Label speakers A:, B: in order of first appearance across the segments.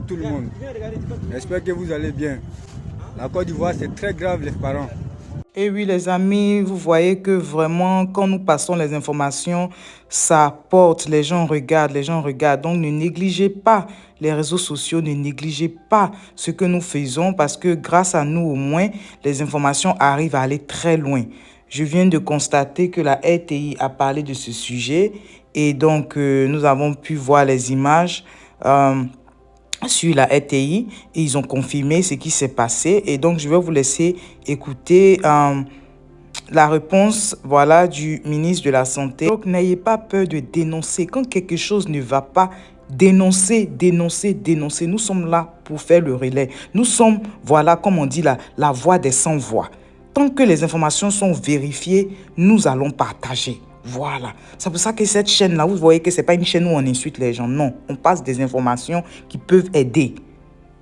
A: Bonjour tout le monde. J'espère que vous allez bien. La Côte d'Ivoire, c'est très grave les parents.
B: Et oui, les amis, vous voyez que vraiment, quand nous passons les informations, ça porte, les gens regardent. Donc, ne négligez pas les réseaux sociaux, ne négligez pas ce que nous faisons parce que grâce à nous, au moins, les informations arrivent à aller très loin. Je viens de constater que la RTI a parlé de ce sujet et donc, nous avons pu voir les images sur la RTI et ils ont confirmé ce qui s'est passé. Et donc, je vais vous laisser écouter la réponse du ministre de la Santé. Donc, n'ayez pas peur de dénoncer. Quand quelque chose ne va pas, dénoncer. Nous sommes là pour faire le relais. Nous sommes, comme on dit, la voix des sans-voix. Tant que les informations sont vérifiées, nous allons partager. Voilà. C'est pour ça que cette chaîne-là, vous voyez que ce n'est pas une chaîne où on insulte les gens. Non, on passe des informations qui peuvent aider.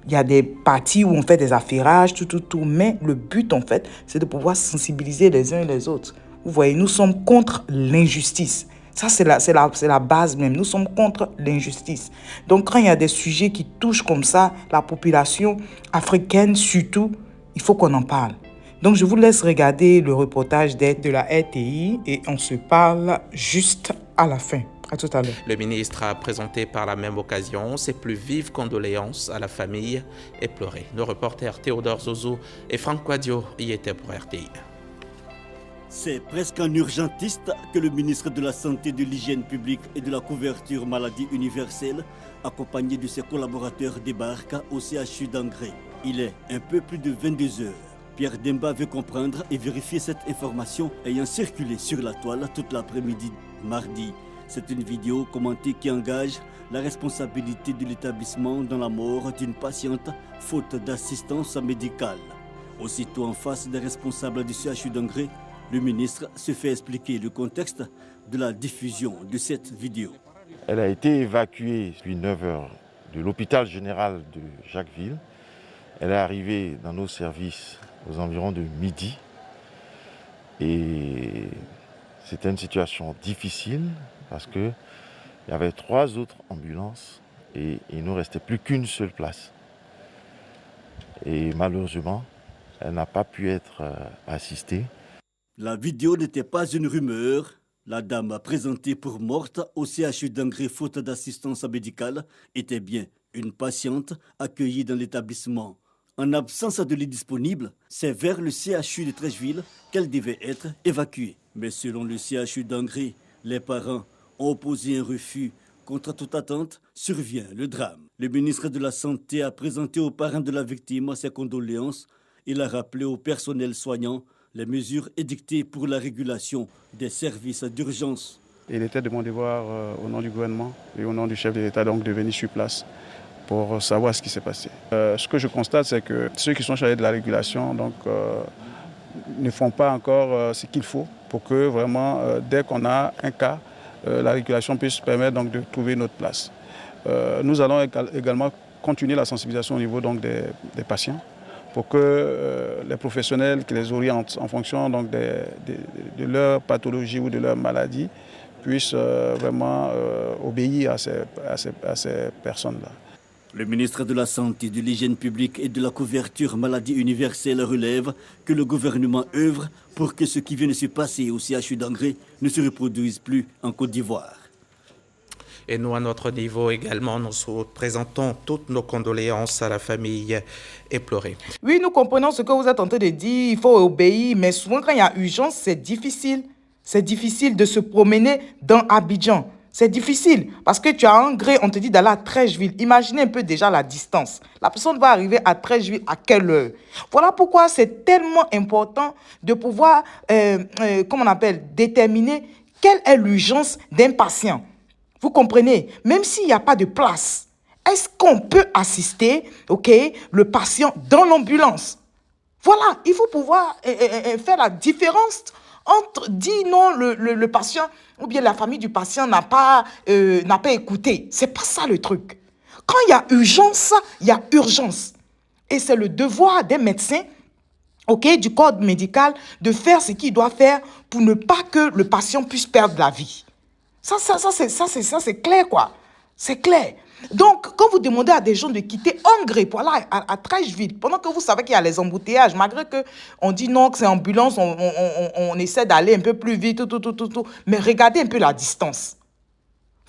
B: Il y a des parties où on fait des affairages, tout. Mais le but, en fait, c'est de pouvoir sensibiliser les uns et les autres. Vous voyez, nous sommes contre l'injustice. Ça, c'est la base même. Nous sommes contre l'injustice. Donc, quand il y a des sujets qui touchent comme ça, la population africaine surtout, il faut qu'on en parle. Donc, je vous laisse regarder le reportage de la RTI et on se parle juste à la fin. À tout à l'heure.
C: Le ministre a présenté par la même occasion ses plus vives condoléances à la famille éplorée. Nos reporters Théodore Zozo et Franck Quadio y étaient pour RTI.
D: C'est presque un urgentiste que le ministre de la Santé, de l'Hygiène publique et de la couverture maladie universelle, accompagné de ses collaborateurs, débarque au CHU d'Angré. Il est un peu plus de 22 heures. Pierre Demba veut comprendre et vérifier cette information ayant circulé sur la toile toute l'après-midi mardi. C'est une vidéo commentée qui engage la responsabilité de l'établissement dans la mort d'une patiente faute d'assistance médicale. Aussitôt en face des responsables du CHU d'Angré, le ministre se fait expliquer le contexte de la diffusion de cette vidéo.
E: Elle a été évacuée depuis 9 heures de l'hôpital général de Jacquesville. Elle est arrivée dans nos services aux environs de midi. Et c'était une situation difficile parce qu'il y avait 3 autres ambulances et il ne nous restait plus qu'une seule place. Et malheureusement, elle n'a pas pu être assistée.
D: La vidéo n'était pas une rumeur. La dame présentée pour morte au CHU d'Angré faute d'assistance médicale était bien une patiente accueillie dans l'établissement. En absence de lit disponible, c'est vers le CHU de Treichville qu'elle devait être évacuée. Mais selon le CHU d'Angré, les parents ont opposé un refus. Contre toute attente, survient le drame. Le ministre de la Santé a présenté aux parents de la victime ses condoléances. Il a rappelé au personnel soignant les mesures édictées pour la régulation des services d'urgence.
F: Il était de mon devoir, au nom du gouvernement et au nom du chef de l'État, donc de venir sur place pour savoir ce qui s'est passé. Ce que je constate, c'est que ceux qui sont chargés de la régulation ne font pas encore ce qu'il faut pour que vraiment, dès qu'on a un cas, la régulation puisse permettre donc, de trouver notre place. Nous allons également continuer la sensibilisation au niveau donc, des patients pour que les professionnels qui les orientent en fonction donc, de leur pathologie ou de leur maladie puissent vraiment obéir à ces personnes-là.
D: Le ministre de la Santé, de l'Hygiène publique et de la couverture maladie universelle relève que le gouvernement œuvre pour que ce qui vient de se passer au CHU d'Angré ne se reproduise plus en Côte d'Ivoire.
C: Et nous, à notre niveau également, nous présentons toutes nos condoléances à la famille éplorée.
B: Oui, nous comprenons ce que vous êtes en train de dire, il faut obéir, mais souvent quand il y a urgence, c'est difficile. C'est difficile de se promener dans Abidjan. C'est difficile parce que tu as un gré, on te dit d'aller à Treichville. Imaginez un peu déjà la distance. La personne va arriver à Treichville à quelle heure? Voilà pourquoi c'est tellement important de pouvoir, déterminer quelle est l'urgence d'un patient. Vous comprenez? Même s'il n'y a pas de place, est-ce qu'on peut assister, le patient dans l'ambulance? Voilà, il faut pouvoir faire la différence entre dire non, le patient ou bien la famille du patient n'a pas écouté. C'est pas ça le truc. Quand il y a urgence, il y a urgence. Et c'est le devoir des médecins, du corps médical, de faire ce qu'il doit faire pour ne pas que le patient puisse perdre la vie. Ça c'est clair, quoi. C'est clair. Donc, quand vous demandez à des gens de quitter Hongrie pour aller à Trècheville, pendant que vous savez qu'il y a les embouteillages, malgré qu'on dit non, que c'est ambulance, on essaie d'aller un peu plus vite, tout. Mais regardez un peu la distance.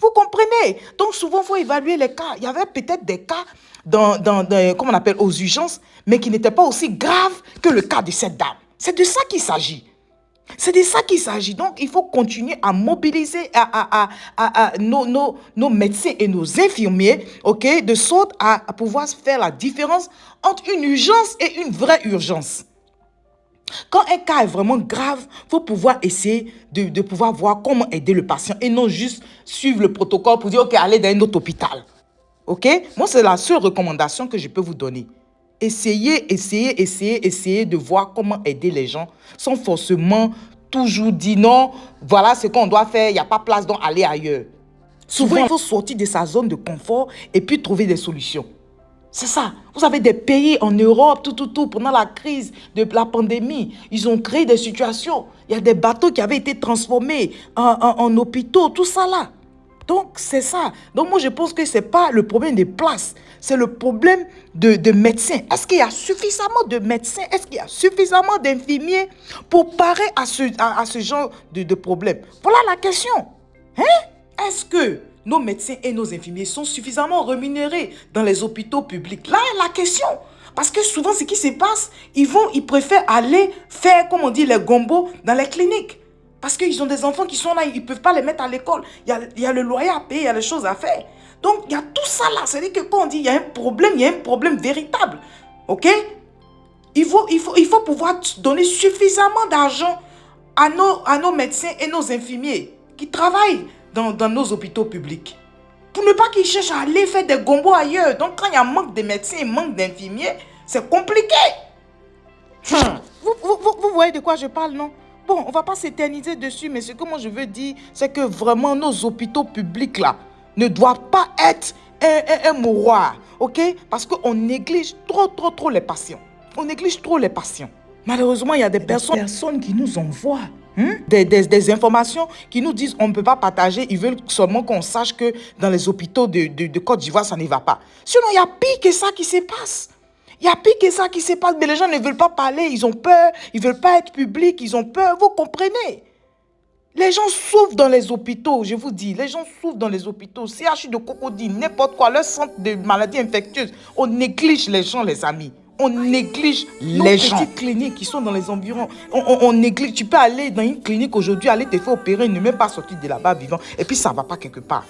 B: Vous comprenez? Donc, souvent, il faut évaluer les cas. Il y avait peut-être des cas comment on appelle, aux urgences, mais qui n'étaient pas aussi graves que le cas de cette dame. C'est de ça qu'il s'agit. C'est de ça qu'il s'agit. Donc, il faut continuer à mobiliser nos médecins et nos infirmiers, ok, de sorte à pouvoir faire la différence entre une urgence et une vraie urgence. Quand un cas est vraiment grave, il faut pouvoir essayer de pouvoir voir comment aider le patient et non juste suivre le protocole pour dire, ok, allez dans un autre hôpital. Ok? Moi, c'est la seule recommandation que je peux vous donner. Essayez de voir comment aider les gens sans forcément toujours dire non, voilà ce qu'on doit faire, il n'y a pas place, donc aller ailleurs. Souvent, il faut sortir de sa zone de confort et puis trouver des solutions. C'est ça. Vous avez des pays en Europe, pendant la crise de la pandémie, ils ont créé des situations. Il y a des bateaux qui avaient été transformés en hôpitaux, tout ça là. Donc, c'est ça. Donc, moi, je pense que ce n'est pas le problème des places. C'est le problème de médecins. Est-ce qu'il y a suffisamment de médecins? Est-ce qu'il y a suffisamment d'infirmiers pour parer à ce genre de problème? Voilà la question. Hein? Est-ce que nos médecins et nos infirmiers sont suffisamment rémunérés dans les hôpitaux publics? Là est la question. Parce que souvent, ce qui se passe, ils préfèrent aller faire, comme on dit, les gombos dans les cliniques. Parce qu'ils ont des enfants qui sont là, ils ne peuvent pas les mettre à l'école. Il y a le loyer à payer, il y a les choses à faire. Donc, il y a tout ça là. C'est-à-dire que quand on dit il y a un problème véritable. OK? Il faut pouvoir donner suffisamment d'argent à nos médecins et nos infirmiers qui travaillent dans nos hôpitaux publics. Pour ne pas qu'ils cherchent à aller faire des gombos ailleurs. Donc, quand il y a un manque de médecins et manque d'infirmiers, c'est compliqué. Vous voyez de quoi je parle, non? Bon, on ne va pas s'éterniser dessus, mais ce que moi je veux dire, c'est que vraiment nos hôpitaux publics là ne doivent pas être un mouroir, ok? Parce qu'on néglige trop les patients. On néglige trop les patients. Malheureusement, il y a des personnes qui nous envoient des informations qui nous disent on ne peut pas partager. Ils veulent seulement qu'on sache que dans les hôpitaux de Côte d'Ivoire, ça n'y va pas. Sinon, il y a pire que ça qui se passe. Il y a pire que ça qui se passe, mais les gens ne veulent pas parler, ils ont peur, ils ne veulent pas être publics, ils ont peur, vous comprenez? Les gens souffrent dans les hôpitaux, je vous dis, les gens souffrent dans les hôpitaux, CHU de Cocody, n'importe quoi, leur centre de maladies infectieuses. On néglige les gens, les amis. On néglige les gens. Nos petites cliniques qui sont dans les environs, on néglige. Tu peux aller dans une clinique aujourd'hui, aller te faire opérer, ne même pas sortir de là-bas vivant, et puis ça ne va pas quelque part.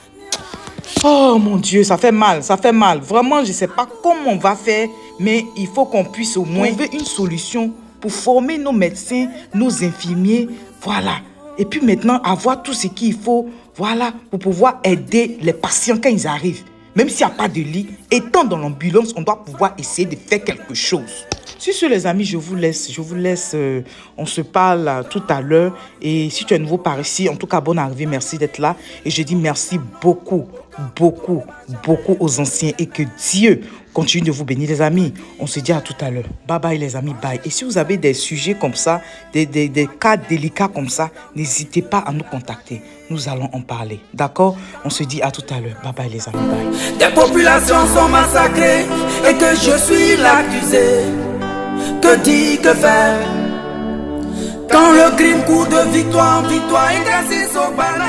B: Oh mon Dieu, ça fait mal, ça fait mal. Vraiment, je ne sais pas comment on va faire, mais il faut qu'on puisse au moins trouver une solution pour former nos médecins, nos infirmiers, voilà. Et puis maintenant, avoir tout ce qu'il faut, voilà, pour pouvoir aider les patients quand ils arrivent. Même s'il n'y a pas de lit, étant dans l'ambulance, on doit pouvoir essayer de faire quelque chose. Sur ce, les amis, je vous laisse. On se parle tout à l'heure. Et si tu es nouveau par ici, en tout cas, bonne arrivée. Merci d'être là. Et je dis merci beaucoup aux anciens. Et que Dieu continue de vous bénir, les amis. On se dit à tout à l'heure. Bye bye, les amis. Bye. Et si vous avez des sujets comme ça, des cas délicats comme ça, n'hésitez pas à nous contacter. Nous allons en parler. D'accord? On se dit à tout à l'heure. Bye bye, les amis. Bye.
G: Des populations sont massacrées et que je suis l'accusé. Que dire, que faire? Quand le crime court de victoire en victoire et grâce au balai.